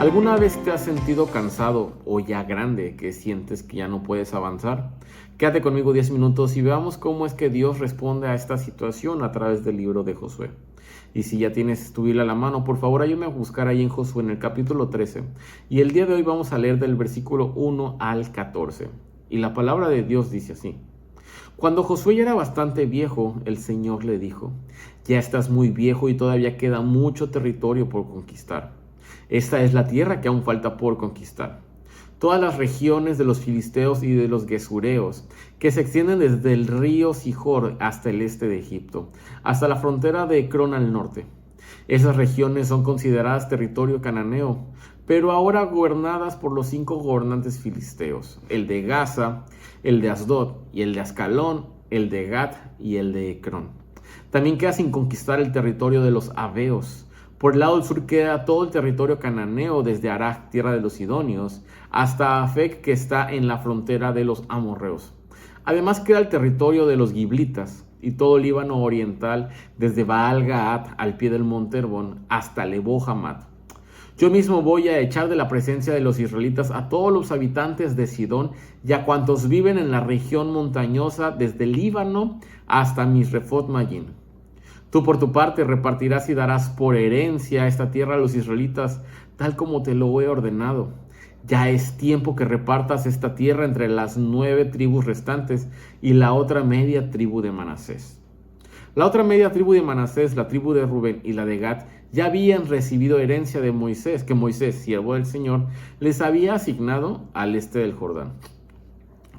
¿Alguna vez te has sentido cansado o ya grande que sientes que ya no puedes avanzar? Quédate conmigo 10 minutos y veamos cómo es que Dios responde a esta situación a través del libro de Josué. Y si ya tienes tu Biblia a la mano, por favor ayúdame a buscar ahí en Josué en el capítulo 13. Y el día de hoy vamos a leer del versículo 1 al 14. Y la palabra de Dios dice así. Cuando Josué ya era bastante viejo, el Señor le dijo: ya estás muy viejo y todavía queda mucho territorio por conquistar. Esta es la tierra que aún falta por conquistar. Todas las regiones de los filisteos y de los gesureos, que se extienden desde el río Sihor hasta el este de Egipto, hasta la frontera de Ecrón al norte. Esas regiones son consideradas territorio cananeo, pero ahora gobernadas por los 5 gobernantes filisteos: el de Gaza, el de Asdod y el de Ascalón, el de Gat y el de Ecrón. También queda sin conquistar el territorio de los Aveos. Por el lado del sur queda todo el territorio cananeo, desde Araj, tierra de los Sidonios, hasta Afec, que está en la frontera de los amorreos. Además queda el territorio de los giblitas y todo el Líbano oriental, desde Baal-Gaad al pie del monte Herbón hasta Lebo-Hamat. Yo mismo voy a echar de la presencia de los israelitas a todos los habitantes de Sidón y a cuantos viven en la región montañosa, desde el Líbano hasta Misrefot-Mayim. Tú por tu parte repartirás y darás por herencia esta tierra a los israelitas, tal como te lo he ordenado. Ya es tiempo que repartas esta tierra entre las 9 tribus restantes y la otra media tribu de Manasés. La otra media tribu de Manasés, la tribu de Rubén y la de Gad, ya habían recibido herencia de Moisés, que Moisés, siervo del Señor, les había asignado al este del Jordán.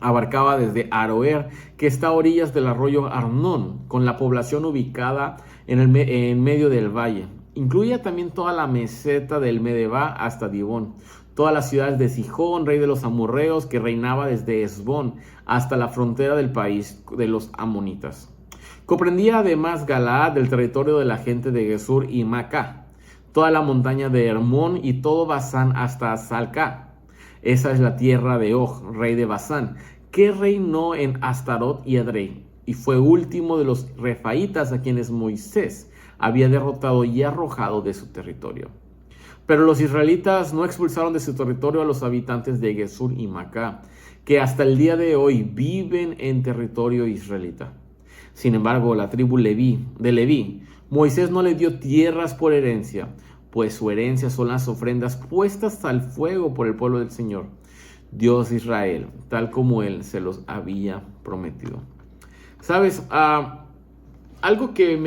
Abarcaba desde Aroer, que está a orillas del arroyo Arnón, con la población ubicada en medio del valle. Incluía también toda la meseta del Medeba hasta Dibón, todas las ciudades de Sihón, rey de los amorreos, que reinaba desde Esbón hasta la frontera del país de los amonitas. Comprendía además Galaad, del territorio de la gente de Gesur y Macá, toda la montaña de Hermón y todo Basán hasta Salcá. Esa es la tierra de Og, rey de Basán, que reinó en Astarot y Edrei, y fue último de los refaitas a quienes Moisés había derrotado y arrojado de su territorio. Pero los israelitas no expulsaron de su territorio a los habitantes de Gesur y Macá, que hasta el día de hoy viven en territorio israelita. Sin embargo, la tribu de Leví, Moisés no le dio tierras por herencia, pues su herencia son las ofrendas puestas al fuego por el pueblo del Señor, Dios de Israel, tal como Él se los había prometido. ¿Sabes? Algo que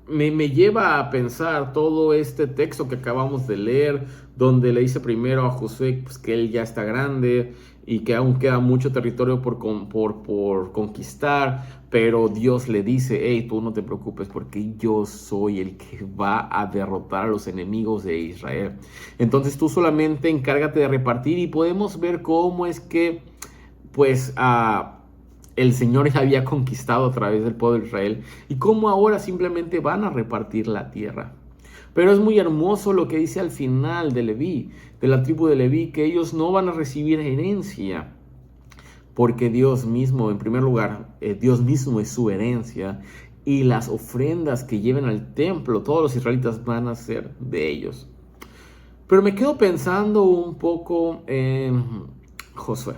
me lleva a pensar todo este texto que acabamos de leer, donde le dice primero a Josué pues, que él ya está grande y que aún queda mucho territorio por conquistar, pero Dios le dice: hey, tú no te preocupes porque yo soy el que va a derrotar a los enemigos de Israel. Entonces tú solamente encárgate de repartir, y podemos ver cómo es que pues el Señor ya había conquistado a través del pueblo de Israel y cómo ahora simplemente van a repartir la tierra. Pero es muy hermoso lo que dice al final de Leví, de la tribu de Leví, que ellos no van a recibir herencia, porque Dios mismo, en primer lugar, Dios mismo es su herencia, y las ofrendas que lleven al templo, todos los israelitas van a ser de ellos. Pero me quedo pensando un poco en Josué,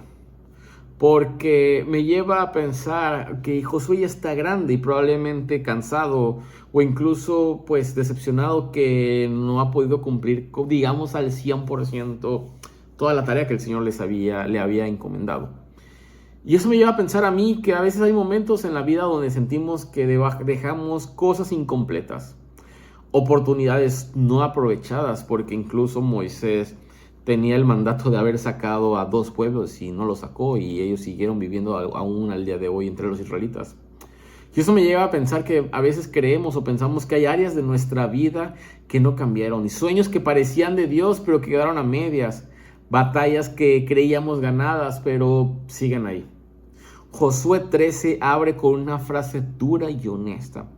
porque me lleva a pensar que Josué ya está grande y probablemente cansado o incluso pues decepcionado, que no ha podido cumplir, digamos, al 100% toda la tarea que el Señor le había encomendado. Y eso me lleva a pensar a mí que a veces hay momentos en la vida donde sentimos que dejamos cosas incompletas, oportunidades no aprovechadas, porque incluso Moisés tenía el mandato de haber sacado a 2 pueblos y no lo sacó, y ellos siguieron viviendo aún al día de hoy entre los israelitas. Y eso me lleva a pensar que a veces creemos o pensamos que hay áreas de nuestra vida que no cambiaron, y sueños que parecían de Dios pero que quedaron a medias, batallas que creíamos ganadas pero siguen ahí. Josué 13 abre con una frase dura y honesta.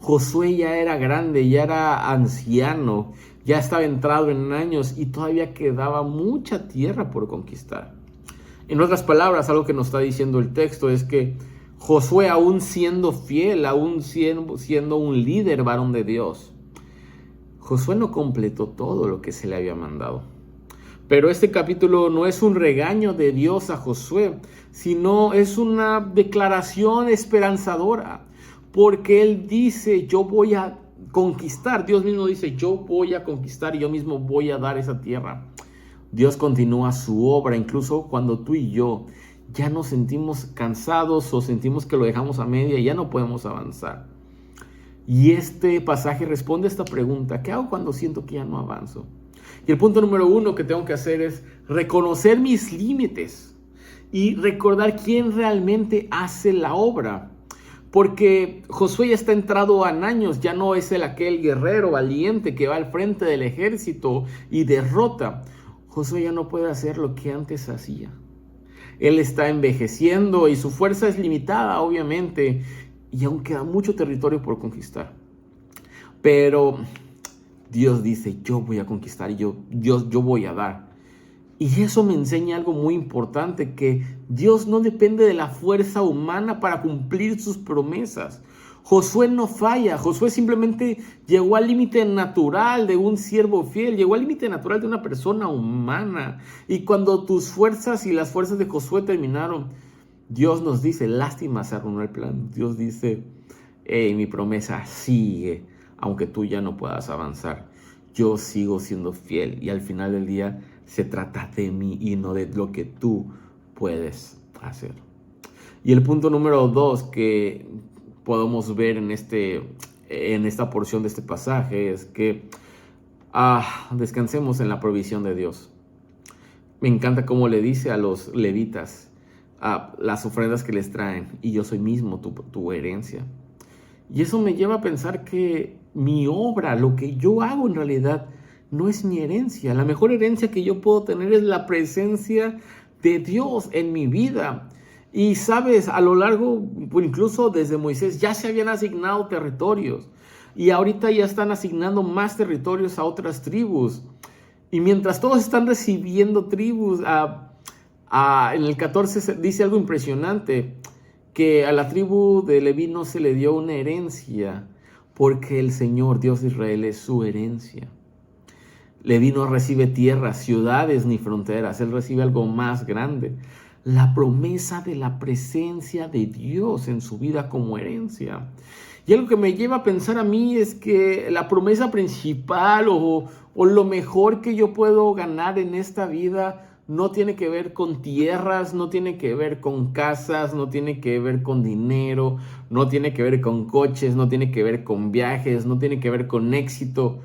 Josué ya era grande, ya era anciano, ya estaba entrado en años y todavía quedaba mucha tierra por conquistar. En otras palabras, algo que nos está diciendo el texto es que Josué, aún siendo fiel, aún siendo un líder varón de Dios, Josué no completó todo lo que se le había mandado. Pero este capítulo no es un regaño de Dios a Josué, sino es una declaración esperanzadora, porque Él dice, yo voy a conquistar. Dios mismo dice, yo voy a conquistar y yo mismo voy a dar esa tierra. Dios continúa su obra, incluso cuando tú y yo ya nos sentimos cansados o sentimos que lo dejamos a media y ya no podemos avanzar. Y este pasaje responde a esta pregunta: ¿qué hago cuando siento que ya no avanzo? Y el punto número 1 que tengo que hacer es reconocer mis límites y recordar quién realmente hace la obra. Porque Josué ya está entrado en años, ya no es aquel guerrero valiente que va al frente del ejército y derrota. Josué ya no puede hacer lo que antes hacía. Él está envejeciendo y su fuerza es limitada, obviamente, y aún queda mucho territorio por conquistar. Pero Dios dice, yo voy a conquistar y yo voy a dar. Y eso me enseña algo muy importante, que Dios no depende de la fuerza humana para cumplir sus promesas. Josué no falla, Josué simplemente llegó al límite natural de un siervo fiel, llegó al límite natural de una persona humana. Y cuando tus fuerzas y las fuerzas de Josué terminaron, Dios nos dice, lástima, se arruinó el plan. Dios dice, mi promesa sigue, aunque tú ya no puedas avanzar. Yo sigo siendo fiel y al final del día se trata de mí y no de lo que tú puedes hacer. Y el punto número 2 que podemos ver en esta porción de este pasaje es que descansemos en la provisión de Dios. Me encanta cómo le dice a los levitas las ofrendas que les traen, y yo soy mismo tu herencia. Y eso me lleva a pensar que mi obra, lo que yo hago en realidad, no es mi herencia. La mejor herencia que yo puedo tener es la presencia de Dios en mi vida. Y sabes, a lo largo, incluso desde Moisés, ya se habían asignado territorios. Y ahorita ya están asignando más territorios a otras tribus. Y mientras todos están recibiendo tribus, en el 14 dice algo impresionante, que a la tribu de Leví no se le dio una herencia, porque el Señor, Dios de Israel, es su herencia. Leví no recibe tierras, ciudades ni fronteras, él recibe algo más grande: la promesa de la presencia de Dios en su vida como herencia. Y algo que me lleva a pensar a mí es que la promesa principal o lo mejor que yo puedo ganar en esta vida no tiene que ver con tierras, no tiene que ver con casas, no tiene que ver con dinero, no tiene que ver con coches, no tiene que ver con viajes, no tiene que ver con éxito,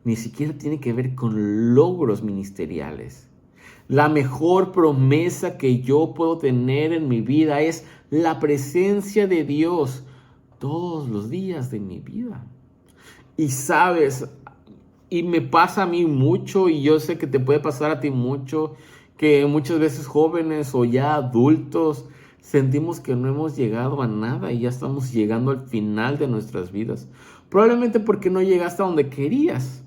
ni siquiera tiene que ver con logros ministeriales. La mejor promesa que yo puedo tener en mi vida es la presencia de Dios todos los días de mi vida. Y sabes, y me pasa a mí mucho, y yo sé que te puede pasar a ti mucho, que muchas veces jóvenes o ya adultos sentimos que no hemos llegado a nada y ya estamos llegando al final de nuestras vidas. Probablemente porque no llegaste a donde querías.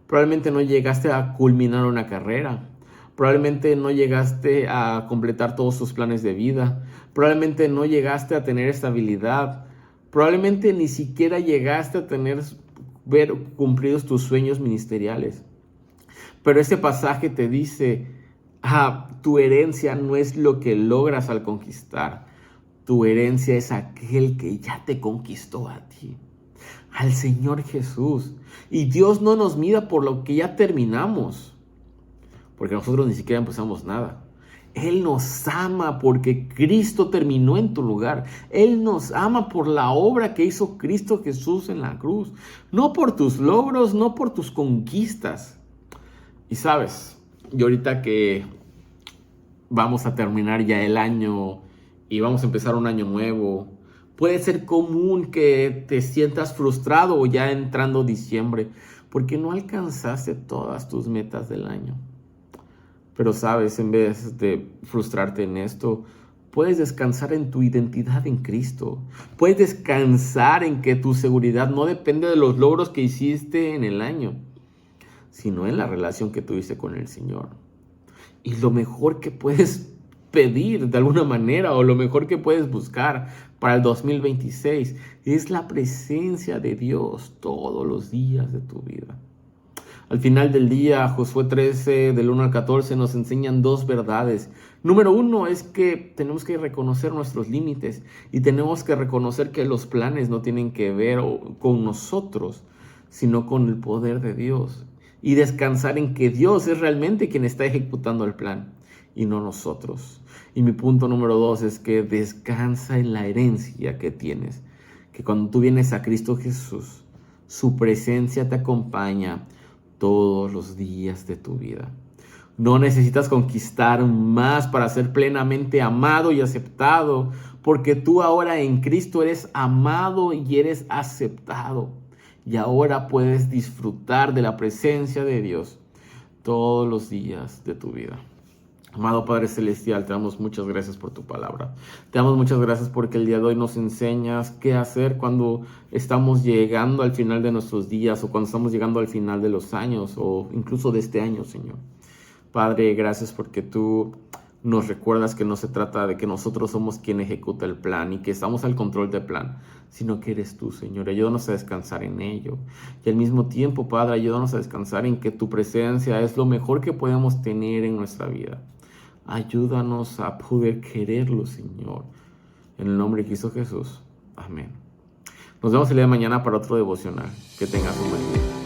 Probablemente no llegaste a culminar una carrera. Probablemente no llegaste a completar todos tus planes de vida. Probablemente no llegaste a tener estabilidad. Probablemente ni siquiera llegaste a ver cumplidos tus sueños ministeriales. Pero este pasaje te dice, tu herencia no es lo que logras al conquistar. Tu herencia es aquel que ya te conquistó a ti, al Señor Jesús. Y Dios no nos mira por lo que ya terminamos, porque nosotros ni siquiera empezamos nada. Él nos ama porque Cristo terminó en tu lugar. Él nos ama por la obra que hizo Cristo Jesús en la cruz. No por tus logros, no por tus conquistas. Y sabes, y ahorita que vamos a terminar ya el año y vamos a empezar un año nuevo, puede ser común que te sientas frustrado ya entrando diciembre porque no alcanzaste todas tus metas del año. Pero sabes, en vez de frustrarte en esto, puedes descansar en tu identidad en Cristo. Puedes descansar en que tu seguridad no depende de los logros que hiciste en el año, sino en la relación que tuviste con el Señor. Y lo mejor que puedes pedir de alguna manera, o lo mejor que puedes buscar para el 2026, es la presencia de Dios todos los días de tu vida. Al final del día, Josué 13, del 1 al 14, nos enseñan dos verdades. Número uno es que tenemos que reconocer nuestros límites y tenemos que reconocer que los planes no tienen que ver con nosotros, sino con el poder de Dios. Y descansar en que Dios es realmente quien está ejecutando el plan y no nosotros. Y mi punto número dos es que descansa en la herencia que tienes. Que cuando tú vienes a Cristo Jesús, su presencia te acompaña todos los días de tu vida. No necesitas conquistar más para ser plenamente amado y aceptado, porque tú ahora en Cristo eres amado y eres aceptado. Y ahora puedes disfrutar de la presencia de Dios todos los días de tu vida. Amado Padre Celestial, te damos muchas gracias por tu palabra. Te damos muchas gracias porque el día de hoy nos enseñas qué hacer cuando estamos llegando al final de nuestros días o cuando estamos llegando al final de los años o incluso de este año, Señor. Padre, gracias porque tú nos recuerdas que no se trata de que nosotros somos quien ejecuta el plan y que estamos al control del plan, sino que eres tú, Señor. Ayúdanos a descansar en ello. Y al mismo tiempo, Padre, ayúdanos a descansar en que tu presencia es lo mejor que podemos tener en nuestra vida. Ayúdanos a poder quererlo, Señor. En el nombre de Cristo Jesús. Amén. Nos vemos el día de mañana para otro devocional. Que tengas un buen día.